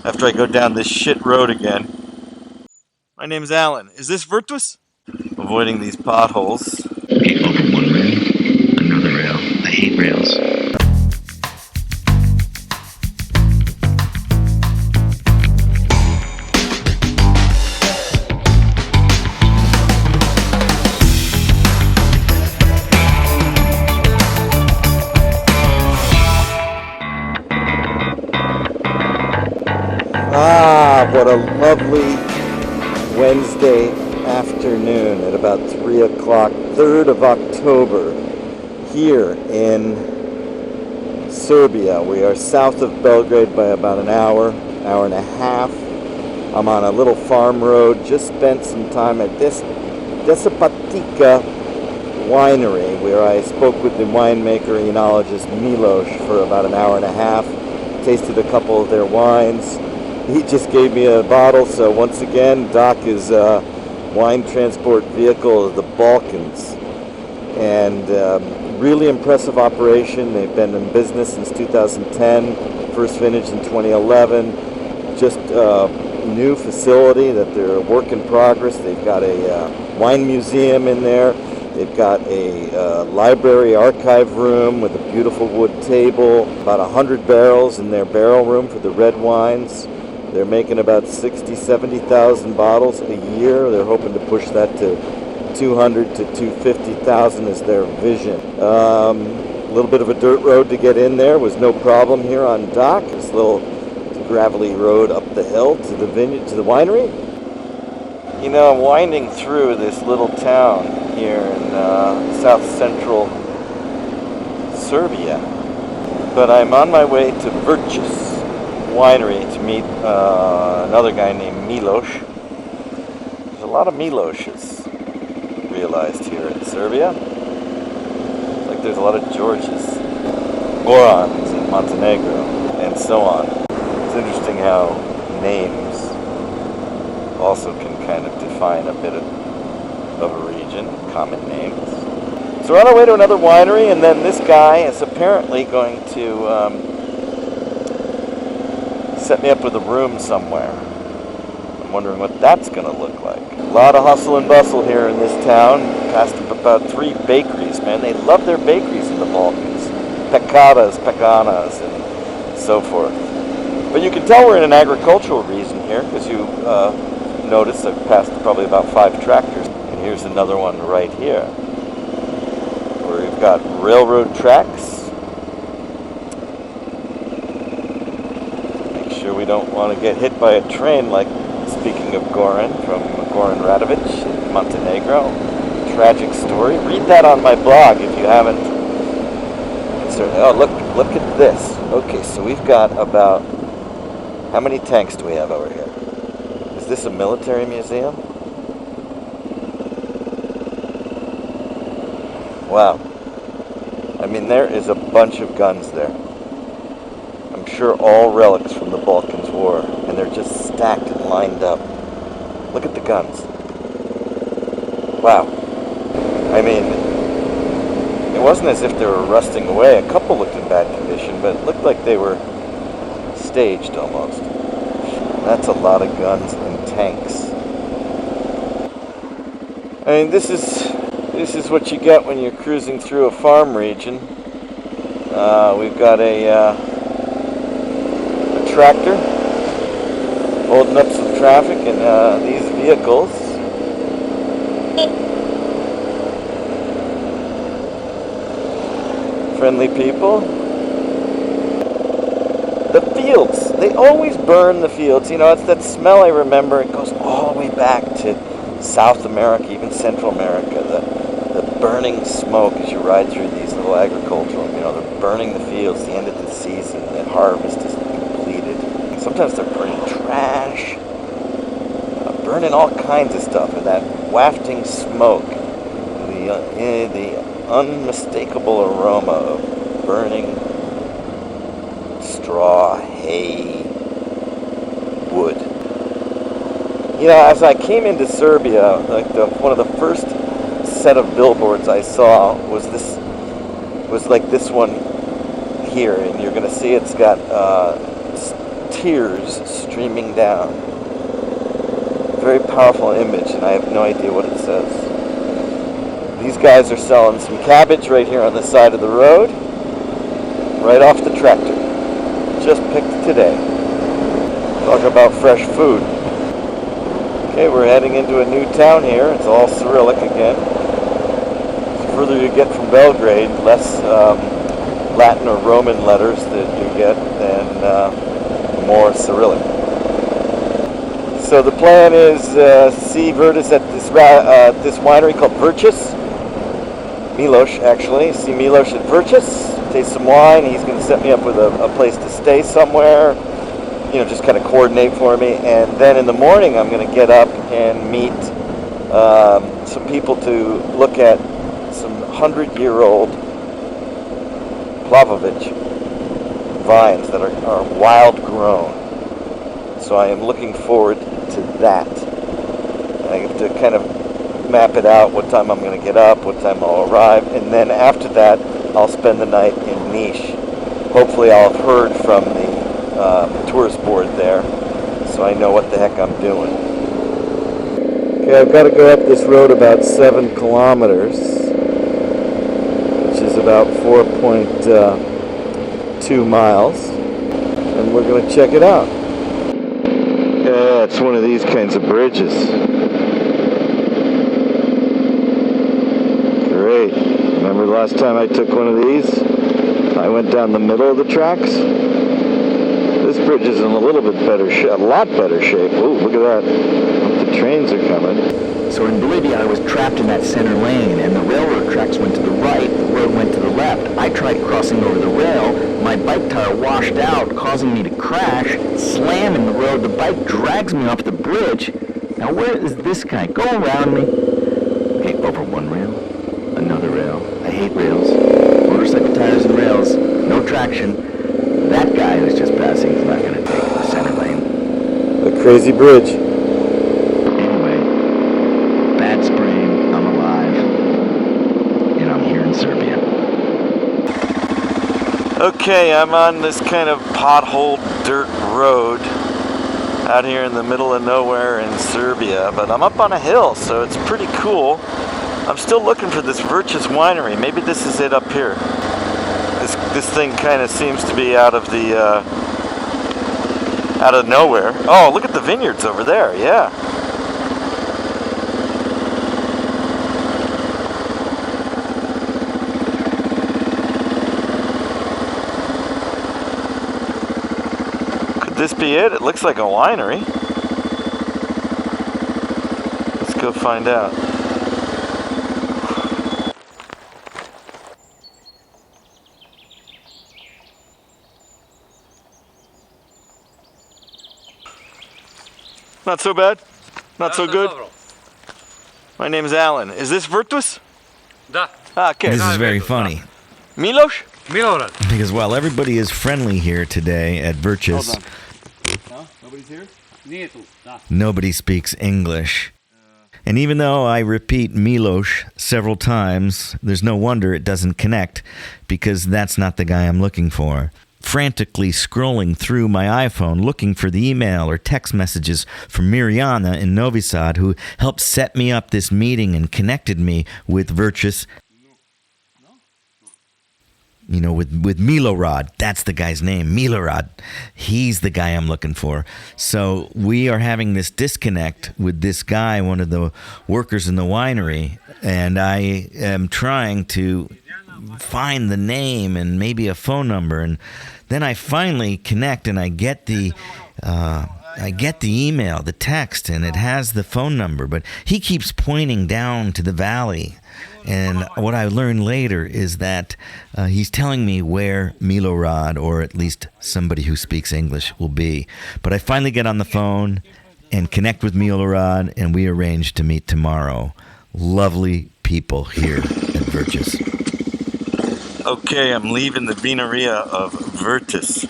after I go down this shit road again. My name's Alan. Is this Virtus? Avoiding these potholes. People from one rail, another rail. I hate rails. Ah, what a lovely Wednesday afternoon at about 3 o'clock, 3rd of October, here in Serbia. We are south of Belgrade by about an hour and a half. I'm on a little farm road, just spent some time at Despotika Winery, where I spoke with the winemaker enologist Milos for about an hour and a half, tasted a couple of their wines. He just gave me a bottle, so once again, Doc is a wine transport vehicle of the Balkans. And really impressive operation. They've been in business since 2010, first vintage in 2011. Just a new facility that they're a work in progress. They've got a wine museum in there. They've got a library archive room with a beautiful wood table, about 100 barrels in their barrel room for the red wines. They're making about 70,000 bottles a year. They're hoping to push that to 200 to 250,000 is their vision. A little bit of a dirt road to get in there was no problem here on dock. This little gravelly road up the hill to the vineyard, to the winery. You know, I'm winding through this little town here in south central Serbia, but I'm on my way to Virtus Winery to meet another guy named Milos. There's a lot of Miloshes realized here in Serbia. It's like there's a lot of Georges, Gorans in Montenegro, and so on. It's interesting how names also can kind of define a bit of a region, common names. So we're on our way to another winery, and then this guy is apparently going to set me up with a room somewhere. I'm wondering what that's going to look like. A lot of hustle and bustle here in this town. Passed about 3 bakeries, man. They love their bakeries in the Balkans. Pekadas, Pekanas, and so forth. But you can tell we're in an agricultural region here, because you notice I've passed probably about 5 tractors. And here's another one right here, where we've got railroad tracks. We don't want to get hit by a train, like, speaking of Goran, from Goran Radovic in Montenegro. Tragic story. Read that on my blog if you haven't. Oh, look at this. Okay, so we've got about, how many tanks do we have over here? Is this a military museum? Wow. I mean, there is a bunch of guns there. I'm sure all relics from the Balkans War, and they're just stacked and lined up. Look at the guns. Wow. I mean, it wasn't as if they were rusting away. A couple looked in bad condition, but it looked like they were staged almost. That's a lot of guns and tanks. I mean, this is what you get when you're cruising through a farm region. We've got a tractor holding up some traffic, and these vehicles friendly people. The fields, they always burn the fields. You know, it's that smell I remember. It goes all the way back to South America, even Central America. The burning smoke as you ride through these little agricultural, you know, they're burning the fields, the end of the season, the harvest is completed. Sometimes they're burning trash, burning all kinds of stuff, and that wafting smoke, the unmistakable aroma of burning straw, hay, wood. You know, as I came into Serbia, like one of the first set of billboards I saw was like this one here, and you're going to see it's got tears streaming down. Very powerful image, and I have no idea what it says. These guys are selling some cabbage right here on the side of the road, right off the tractor. Just picked today. Talk about fresh food. Okay, we're heading into a new town here. It's all Cyrillic again. The further you get from Belgrade, less Latin or Roman letters that you get, and more Cyrillic. So the plan is see Virtus at this winery called Virtus. Milos, actually. See Milos at Virtus. Taste some wine. He's going to set me up with a place to stay somewhere. You know, just kind of coordinate for me. And then in the morning, I'm going to get up and meet some people to look at some 100-year-old Plavovich vines that are wild grown. So I am looking forward to that. I have to kind of map it out, what time I'm going to get up, what time I'll arrive, and then after that I'll spend the night in Niš. Hopefully I'll have heard from the tourist board there, so I know what the heck I'm doing. Okay, I've got to go up this road about 7 kilometers, which is about 4.2 miles, and we're going to check it out. Yeah, it's one of these kinds of bridges. Great. Remember the last time I took one of these? I went down the middle of the tracks. This bridge is in a little bit better shape, a lot better shape. Ooh, look at that. The trains are coming. So in Bolivia, I was trapped in that center lane, and the railroad tracks went to the right, the road went to the left. I tried crossing over the rail, my bike tire washed out, causing me to crash, slam in the road, the bike drags me off the bridge. Now where is this guy? Go around me. Okay, over one rail, another rail. I hate rails. Motorcycle tires and rails, no traction. That guy who's just passing is not going to take the center lane. A crazy bridge. Anyway, bad sprain, I'm alive, and I'm here in Serbia. Okay, I'm on this kind of potholed dirt road out here in the middle of nowhere in Serbia, but I'm up on a hill, so it's pretty cool. I'm still looking for this Virtus Winery. Maybe this is it up here. This thing kind of seems to be out of the out of nowhere. Oh, look at the vineyards over there. Yeah. Could this be it? It looks like a winery. Let's go find out. Not so bad? Not so good? My name is Alan. Is this Virtus? Da. Ah, okay. This is very funny. Milos? Milorad. Because while everybody is friendly here today at Virtus, Hold on. No? Nobody's here? Nije tu, da. nobody speaks English. And even though I repeat Milos several times, there's no wonder it doesn't connect, because that's not the guy I'm looking for. Frantically scrolling through my iPhone looking for the email or text messages from Mirjana in Novi Sad, who helped set me up this meeting and connected me with Virtus. You know, with Milorad. That's the guy's name, Milorad. He's the guy I'm looking for. So we are having this disconnect with this guy, one of the workers in the winery, and I am trying to find the name and maybe a phone number, and then I finally connect and I get the email, the text, and it has the phone number, but he keeps pointing down to the valley. And what I learned later is that he's telling me where Milorad, or at least somebody who speaks English, will be. But I finally get on the phone and connect with Milorad, and we arrange to meet tomorrow. Lovely people here at Virtus. Okay, I'm leaving the Vineria of Virtus.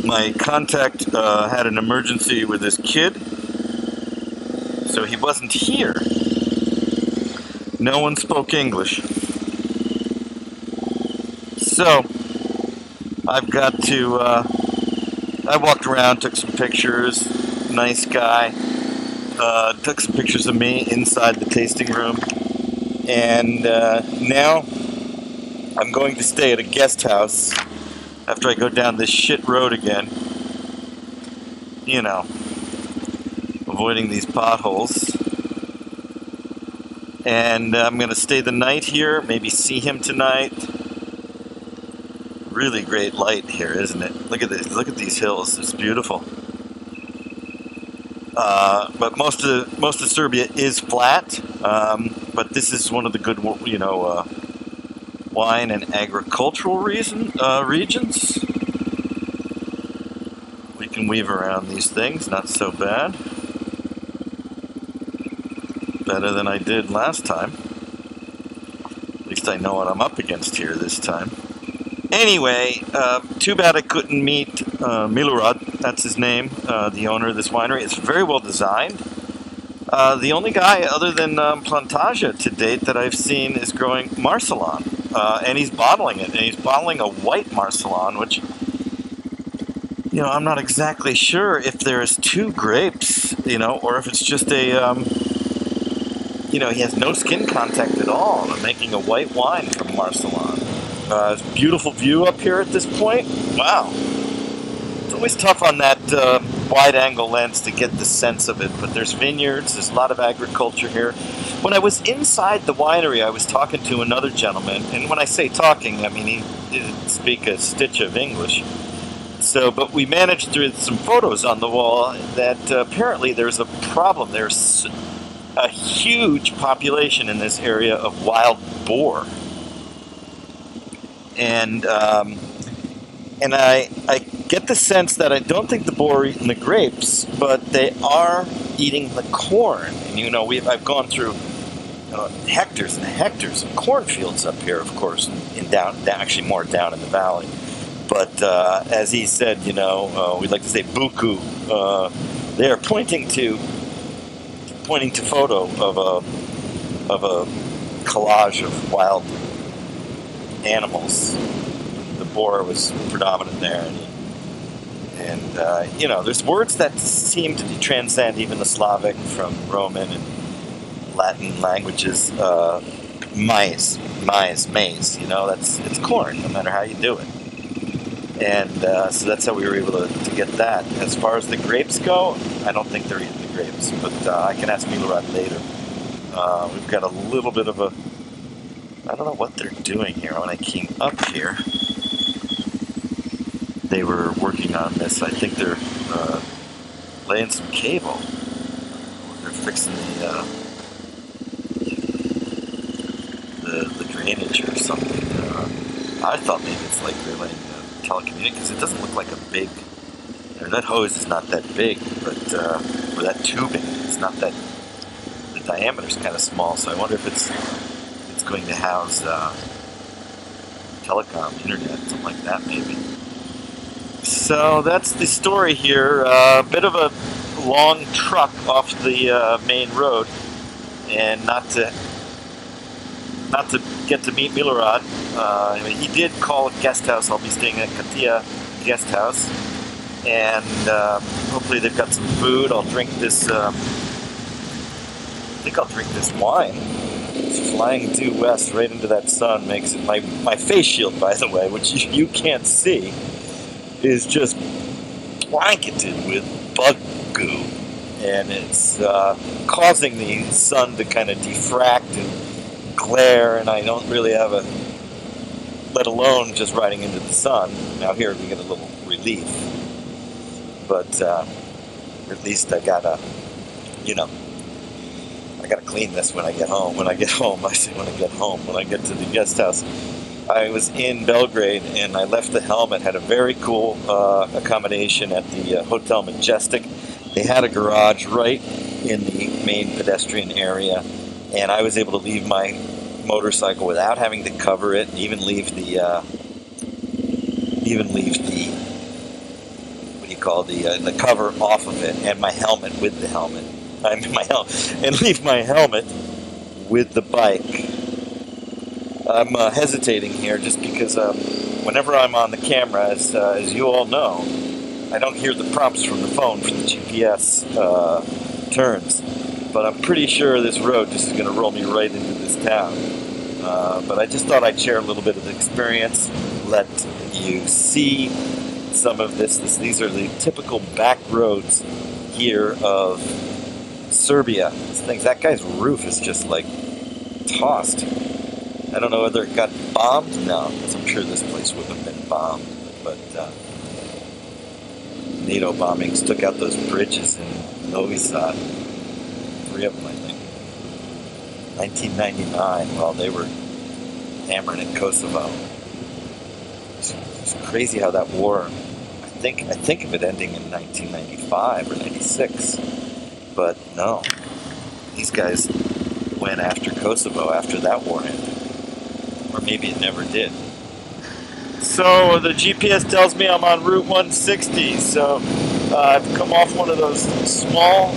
My contact had an emergency with his kid, so he wasn't here. No one spoke English. So, I've got to I walked around, took some pictures. Nice guy. Took some pictures of me inside the tasting room. And now I'm going to stay at a guest house after I go down this shit road again. You know, avoiding these potholes. And I'm going to stay the night here, maybe see him tonight. Really great light here, isn't it? Look at this. Look at these hills. It's beautiful. But most of Serbia is flat. But this is one of the good, wine and agricultural regions. We can weave around these things. Not so bad. Better than I did last time. At least I know what I'm up against here this time. Anyway, too bad I couldn't meet Milorad, that's his name, the owner of this winery. It's very well designed. The only guy other than Plantaja to date that I've seen is growing Marcelon, and he's bottling it, and he's bottling a white Marcelon, which, I'm not exactly sure if there's two grapes, or if it's just a, he has no skin contact at all. I'm making a white wine from Marcelon. Beautiful view up here at this point. Wow. It's always tough on that wide-angle lens to get the sense of it, but there's vineyards, there's a lot of agriculture here. When I was inside the winery, I was talking to another gentleman, and when I say talking, I mean he didn't speak a stitch of English. But we managed through some photos on the wall that apparently there's a problem. There's a huge population in this area of wild boar. And I get the sense that I don't think the boar are eating the grapes, but they are eating the corn. And I've gone through hectares and hectares of cornfields up here, of course, actually more down in the valley. But as he said, we'd like to say buku. They are pointing to photo of a collage of wild animals. The boar was predominant there, and there's words that seem to transcend even the Slavic from Roman and Latin languages. Maize, it's corn, no matter how you do it. And so that's how we were able to get that. As far as the grapes go, I don't think they're eating the grapes, but I can ask Milorad later. We've got a little bit of a, I don't know what they're doing here. When I came up here, they were working on this. I think they're laying some cable. They're fixing the drainage or something. I thought maybe it's like they're laying telecommunications, because it doesn't look like a big, that hose is not that big, but or that tubing, it's not that, the diameter's kind of small, so I wonder if it's going to house telecom, internet, something like that maybe. So that's the story here. A bit of a long truck off the main road, and not to get to meet Milorad. He did call a guest house. I'll be staying at Katia guest house, and hopefully they've got some food. I'll drink this. I think I'll drink this wine. It's flying due west right into that sun makes it. My face shield, by the way, which you can't see, is just blanketed with bug goo, and it's causing the sun to kind of diffract and glare, and I don't really have let alone just riding into the sun. Now here we get a little relief, but at least I gotta clean this when I get home. When I get to the guest house. I was in Belgrade, and I left the helmet. Had a very cool accommodation at the Hotel Majestic. They had a garage right in the main pedestrian area, and I was able to leave my motorcycle without having to cover it, and even leave the the cover off of it, and my helmet with the helmet. And leave my helmet with the bike. I'm hesitating here just because whenever I'm on the camera, as you all know, I don't hear the prompts from the phone for the GPS turns, but I'm pretty sure this road just is going to roll me right into this town. But I just thought I'd share a little bit of the experience, let you see some of this. These are the typical back roads here of Serbia. That guy's roof is just like tossed. I don't know whether it got bombed. No, because I'm sure this place would have been bombed. But NATO bombings took out those bridges in Novi Sad. 3 of them, I think. 1999, while they were hammering at Kosovo. It's crazy how that war. I think of it ending in 1995 or 96. But no, these guys went after Kosovo after that war ended. Or maybe it never did. So the GPS tells me I'm on Route 160, so I've come off one of those small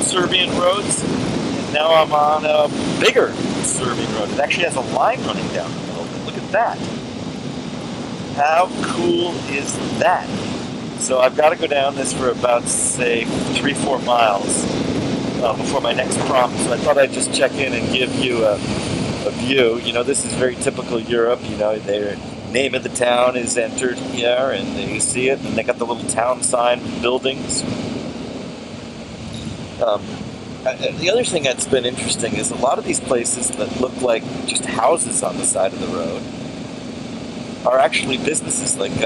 Serbian roads, and now I'm on a bigger Serbian road. It actually has a line running down the middle of it. Look at that. How cool is that? So I've got to go down this for about, say, 3-4 miles before my next prompt. So I thought I'd just check in and give you a view. You know, this is very typical Europe. You know, their name of the town is entered here, and you see it, and they got the little town sign with buildings. The other thing that's been interesting is a lot of these places that look like just houses on the side of the road are actually businesses. Like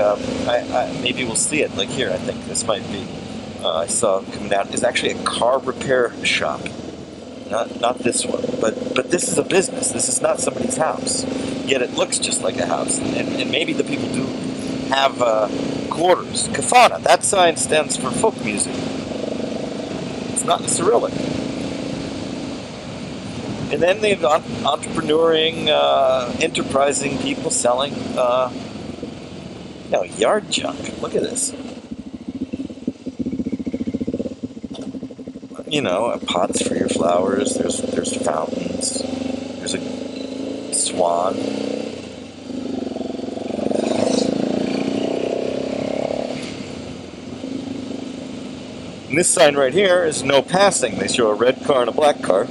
maybe we'll see it. Like here, I think this might be. I saw coming out is actually a car repair shop. Not this one, but this is a business. This is not somebody's house. Yet it looks just like a house, and maybe the people do have quarters. Kafana. That sign stands for folk music. It's not in Cyrillic. And then they have entrepreneuring, enterprising people selling, yard junk. Look at this. You know, pots for your flowers. There's fountains. There's a swan. And this sign right here is no passing. They show a red car and a black car.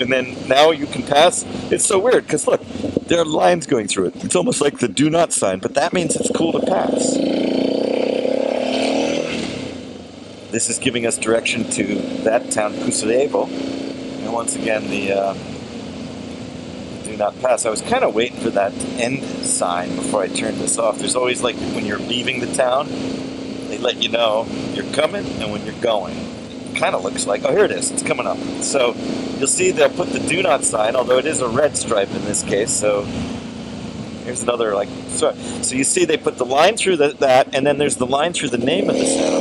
And then now you can pass. It's so weird because look, there are lines going through it. It's almost like the do not sign, but that means it's cool to pass. This is giving us direction to that town, Vitezevo. And once again, the do not pass. I was kind of waiting for that end sign before I turned this off. There's always, like, when you're leaving the town, they let you know you're coming and when you're going. It kind of looks like, oh, here it is. It's coming up. So you'll see they'll put the do not sign, although it is a red stripe in this case. So here's another, like, so you see they put the line through that, and then there's the line through the name of the town.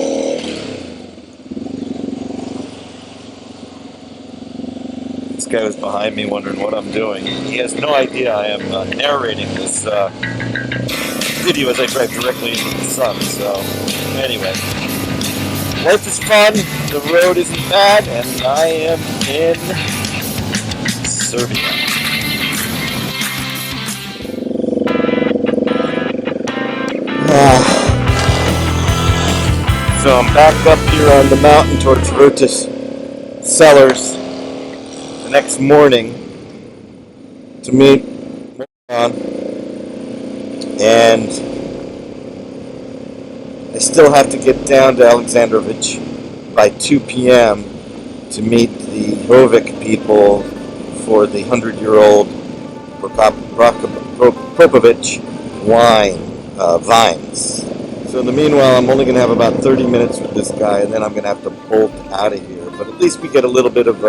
This guy was behind me wondering what I'm doing. He has no idea I am narrating this video as I drive directly into the sun. So, anyway. Life is fun, the road isn't bad, and I am in Serbia. So I'm back up here on the mountain towards Virtus Cellars the next morning to meet Milan, and I still have to get down to Alexandrovich by 2 p.m. to meet the Hovik people for the 100-year-old Popovich vines. So in the meanwhile, I'm only going to have about 30 minutes with this guy, and then I'm going to have to bolt out of here. But at least we get a little bit of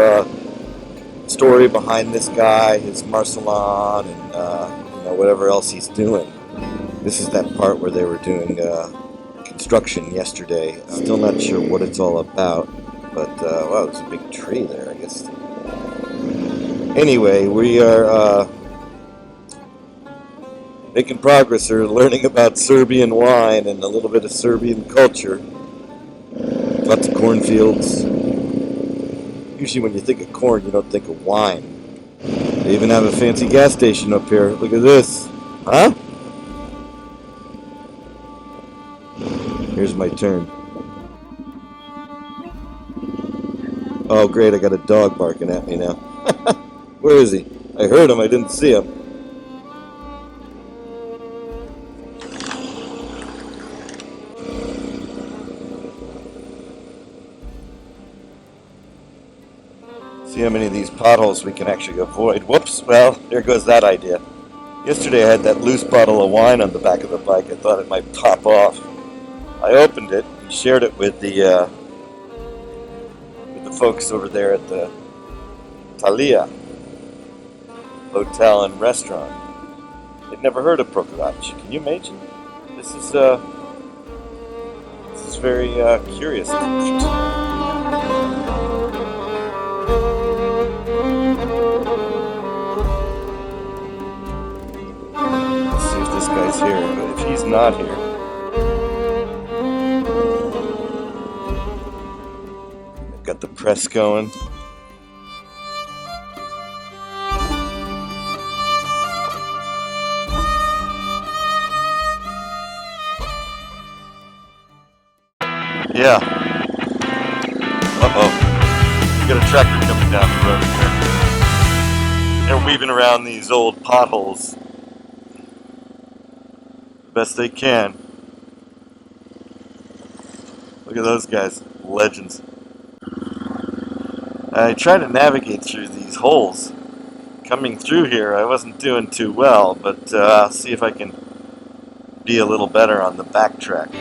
story behind this guy, his Marcelon, and whatever else he's doing. This is that part where they were doing construction yesterday. Still not sure what it's all about, but wow, there's a big tree there, I guess. Anyway, we are making progress here, learning about Serbian wine and a little bit of Serbian culture. Lots of cornfields. Usually when you think of corn, you don't think of wine. They even have a fancy gas station up here. Look at this. Huh? Here's my turn. Oh, great, I got a dog barking at me now. Where is he? I heard him, I didn't see him. See how many of these potholes we can actually avoid. Whoops, well, there goes that idea. Yesterday I had that loose bottle of wine on the back of the bike. I thought it might pop off. I opened it and shared it with the folks over there at the Talija hotel and restaurant. They'd never heard of BACKROADS. Can you imagine? This is very curious. Let's see if this guy's here. But if he's not here, I've got the press going. Yeah. Uh-oh. We got a tractor coming down the road here. They're weaving around these old potholes the best they can. Look at those guys. Legends. I try to navigate through these holes. Coming through here, I wasn't doing too well, but I'll see if I can be a little better on the backtrack.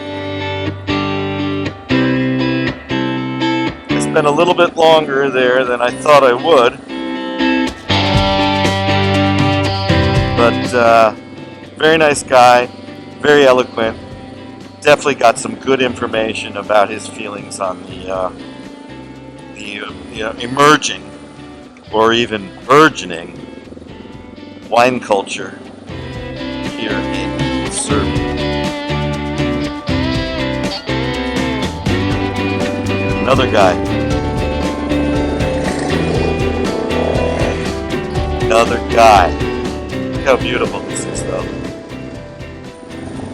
Spent a little bit longer there than I thought I would, but very nice guy, very eloquent, definitely got some good information about his feelings on the emerging or even burgeoning wine culture here in Serbia. Another guy. Another guy. Look how beautiful this is, though.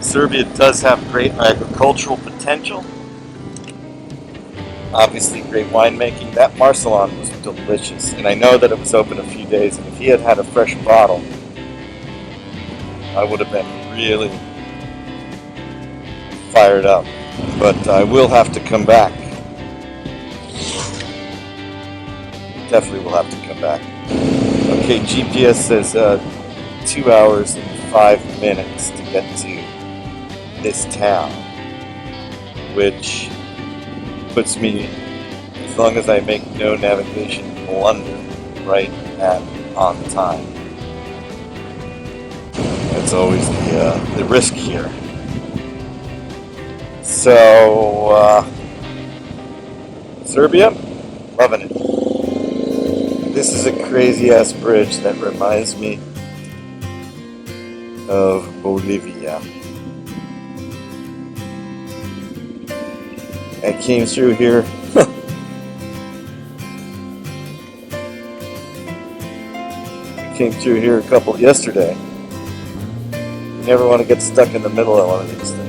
Serbia does have great agricultural potential. Obviously, great winemaking. That Marcelon was delicious, and I know that it was open a few days, and if he had had a fresh bottle, I would have been really fired up. But I will have to come back. Definitely will have to come back. Okay, GPS says 2 hours and 5 minutes to get to this town, which puts me, as long as I make no navigation blunder, right at on time. That's always the risk here. So, Serbia, loving it. This is a crazy-ass bridge that reminds me of Bolivia. I came through here. I came through here yesterday. You never want to get stuck in the middle of one of these things.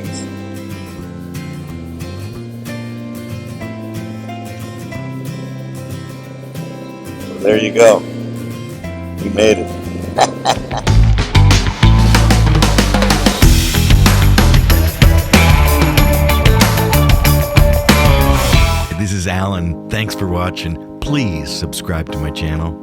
There you go. We made it. This is Alan. Thanks for watching. Please subscribe to my channel.